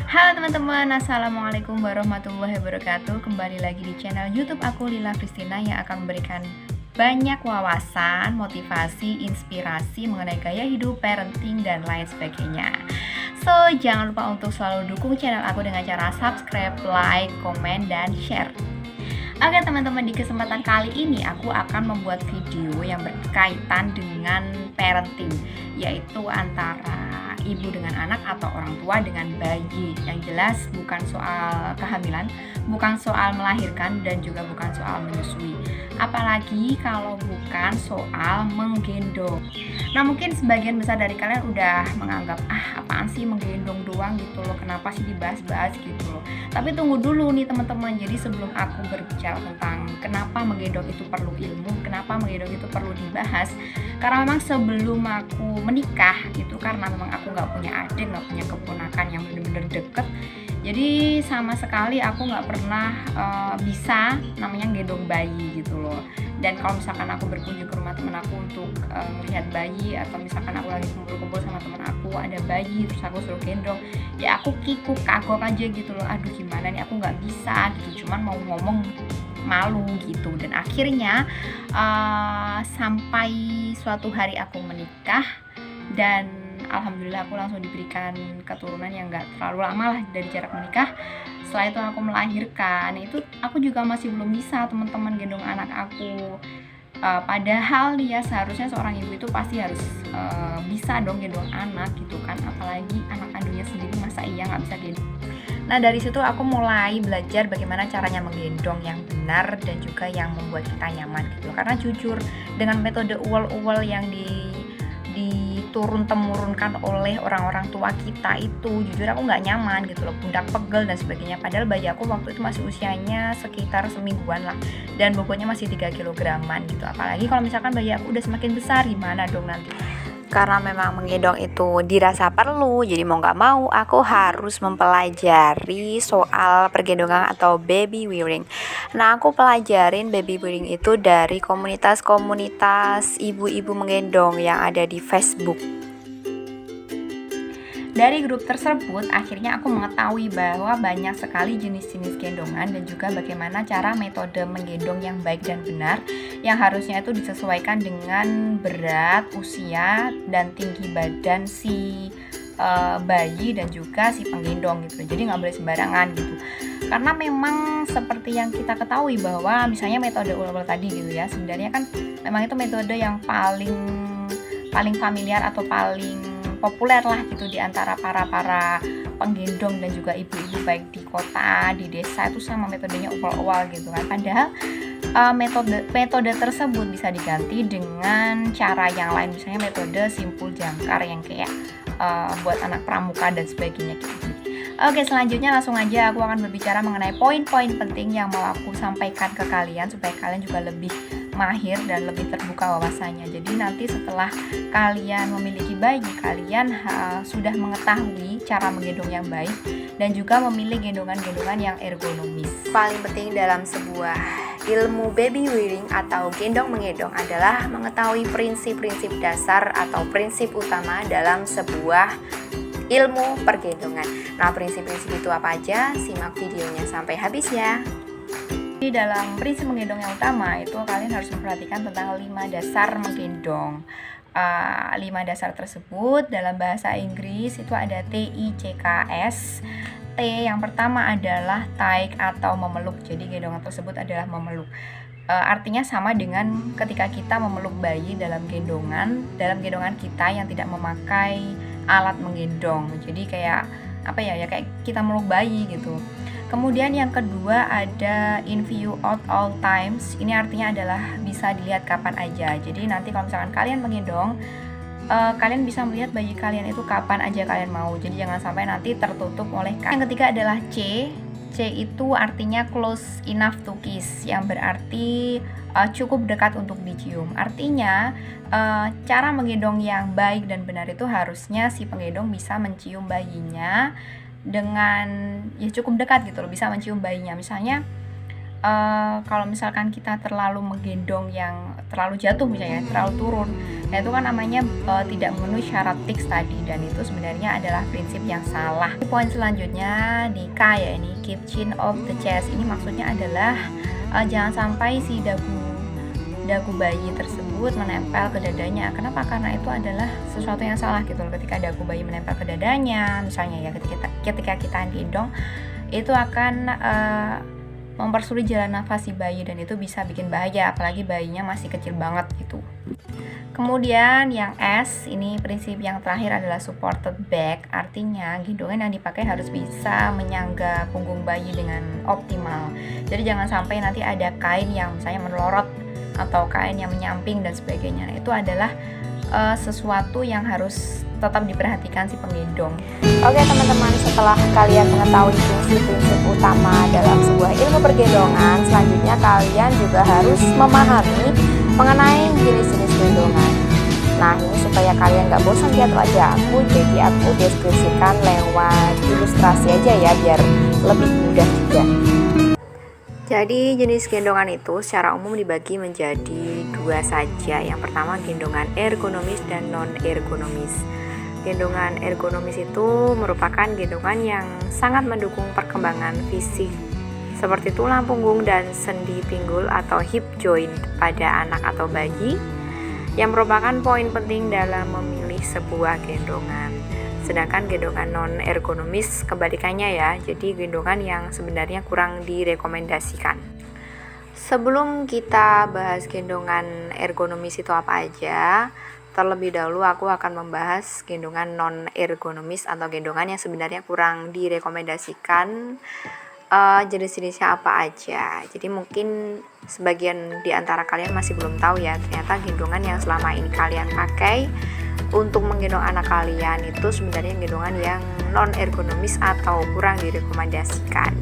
Halo teman-teman, Assalamualaikum warahmatullahi wabarakatuh. Kembali lagi di channel YouTube aku, Lila Kristina, yang akan memberikan banyak wawasan, motivasi, inspirasi mengenai gaya hidup, parenting, dan lain sebagainya. So, jangan lupa untuk selalu dukung channel aku dengan cara subscribe, like, komen, dan share. Oke teman-teman, di kesempatan kali ini aku akan membuat video yang berkaitan dengan parenting, yaitu antara ibu dengan anak atau orang tua dengan bayi. Yang jelas bukan soal kehamilan, bukan soal melahirkan, dan juga bukan soal menyusui. Apalagi kalau bukan soal menggendong. Nah, mungkin sebagian besar dari kalian udah menganggap apaan sih menggendong doang gitu loh, kenapa sih dibahas-bahas gitu loh. Tapi tunggu dulu nih teman-teman. Jadi sebelum aku berbicara tentang kenapa menggendong itu perlu ilmu, kenapa menggendong itu perlu dibahas, karena memang sebelum aku menikah itu, karena memang aku nggak punya adik, nggak punya keponakan yang bener-bener deket, jadi sama sekali aku nggak pernah bisa namanya gendong bayi gitu loh. Dan kalau misalkan aku berkunjung ke rumah temen aku untuk melihat bayi, atau misalkan aku lagi kumpul-kumpul sama temen aku ada bayi terus aku suruh gendong, ya aku kikuk kagok aja gitu loh. Aduh gimana nih, aku nggak bisa gitu, cuman mau ngomong malu gitu. Dan akhirnya sampai suatu hari aku menikah, dan alhamdulillah aku langsung diberikan keturunan yang gak terlalu lama lah dari jarak menikah. Setelah itu aku melahirkan, itu aku juga masih belum bisa teman-teman gendong anak aku. Padahal ya seharusnya seorang ibu itu pasti harus bisa dong gendong anak gitu kan, apalagi anak kandungnya sendiri, masa iya nggak bisa gendong. Nah, dari situ aku mulai belajar bagaimana caranya menggendong yang benar dan juga yang membuat kita nyaman gitu. Karena jujur, dengan metode uwel-uwel yang diturun-temurunkan oleh orang-orang tua kita itu, jujur aku nggak nyaman gitu loh, pundak pegel dan sebagainya. Padahal bayi aku waktu itu masih usianya sekitar semingguan lah, dan bobotnya masih 3 kilograman gitu. Apalagi kalau misalkan bayi aku udah semakin besar, gimana dong nanti. Karena memang menggendong itu dirasa perlu, jadi mau gak mau aku harus mempelajari soal pergendongan atau baby wearing. Nah, aku pelajarin baby wearing itu dari komunitas-komunitas ibu-ibu menggendong yang ada di Facebook. Dari grup tersebut, akhirnya aku mengetahui bahwa banyak sekali jenis-jenis gendongan dan juga bagaimana cara metode menggendong yang baik dan benar, yang harusnya itu disesuaikan dengan berat, usia, dan tinggi badan si bayi dan juga si penggendong gitu. Jadi nggak boleh sembarangan gitu. Karena memang seperti yang kita ketahui bahwa misalnya metode ulang tadi gitu ya, sebenarnya kan memang itu metode yang paling familiar atau paling populer lah gitu di antara para penggendong dan juga ibu-ibu, baik di kota, di desa, itu sama metodenya uwal-uwal gitu kan. Padahal metode tersebut bisa diganti dengan cara yang lain, misalnya metode simpul jangkar yang kayak buat anak pramuka dan sebagainya gitu. Oke, selanjutnya langsung aja aku akan berbicara mengenai poin-poin penting yang mau aku sampaikan ke kalian supaya kalian juga lebih mahir dan lebih terbuka wawasannya. Jadi nanti setelah kalian memiliki bayi, kalian sudah mengetahui cara menggendong yang baik dan juga memilih gendongan-gendongan yang ergonomis. Paling penting dalam sebuah ilmu baby wearing atau gendong menggendong adalah mengetahui prinsip-prinsip dasar atau prinsip utama dalam sebuah ilmu pergendongan. Nah, prinsip-prinsip itu apa aja? Simak videonya sampai habis ya. Di dalam prinsip menggendong yang utama itu kalian harus memperhatikan tentang 5 dasar menggendong. 5 dasar tersebut dalam bahasa Inggris itu ada TICKS. T yang pertama adalah take atau memeluk. Jadi gendongan tersebut adalah memeluk. Artinya sama dengan ketika kita memeluk bayi dalam gendongan kita yang tidak memakai alat menggendong. Jadi kayak apa ya, kayak kita meluk bayi gitu. Kemudian yang kedua ada in view at all times. Ini artinya adalah bisa dilihat kapan aja. Jadi nanti kalau misalkan kalian menggendong, kalian bisa melihat bayi kalian itu kapan aja kalian mau. Jadi jangan sampai nanti tertutup oleh kalian. Yang ketiga adalah C. C itu artinya close enough to kiss, yang berarti cukup dekat untuk dicium. Artinya cara menggendong yang baik dan benar itu harusnya si penggendong bisa mencium bayinya dengan ya cukup dekat gitu loh, bisa mencium bayinya. Misalnya kalau misalkan kita terlalu menggendong yang terlalu jatuh misalnya, terlalu turun, nah itu kan namanya tidak memenuhi syarat tics tadi, dan itu sebenarnya adalah prinsip yang salah. Poin selanjutnya di K ya, ini keep chin off the chest. Ini maksudnya adalah jangan sampai si dagu bayi tersebut menempel ke dadanya. Kenapa? Karena itu adalah sesuatu yang salah gitu loh. Ketika dagu bayi menempel ke dadanya, misalnya ya ketika kita gendong, itu akan mempersulit jalan nafas si bayi, dan itu bisa bikin bahaya, apalagi bayinya masih kecil banget gitu. Kemudian yang S, ini prinsip yang terakhir adalah supported back. Artinya gendongan yang dipakai harus bisa menyangga punggung bayi dengan optimal. Jadi jangan sampai nanti ada kain yang misalnya melorot atau kain yang menyamping dan sebagainya. Nah, itu adalah sesuatu yang harus tetap diperhatikan si penggendong. Oke teman-teman, setelah kalian mengetahui prinsip-prinsip utama dalam sebuah ilmu pergendongan, selanjutnya kalian juga harus memahami mengenai jenis-jenis gendongan. Nah, ini supaya kalian gak bosan lihat wajah aku, jadi aku deskripsikan lewat ilustrasi aja ya, biar lebih mudah juga. Jadi jenis gendongan itu secara umum dibagi menjadi dua saja. Yang pertama gendongan ergonomis dan non-ergonomis. Gendongan ergonomis itu merupakan gendongan yang sangat mendukung perkembangan fisik seperti tulang punggung dan sendi pinggul atau hip joint pada anak atau bayi, yang merupakan poin penting dalam memilih sebuah gendongan. Sedangkan gendongan non-ergonomis kebalikannya ya, jadi gendongan yang sebenarnya kurang direkomendasikan. Sebelum kita bahas gendongan ergonomis itu apa aja, terlebih dahulu aku akan membahas gendongan non-ergonomis atau gendongan yang sebenarnya kurang direkomendasikan. Jenis-jenisnya apa aja. Jadi mungkin sebagian di antara kalian masih belum tahu ya, ternyata gendongan yang selama ini kalian pakai untuk menggendong anak kalian itu sebenarnya gendongan yang non ergonomis atau kurang direkomendasikan.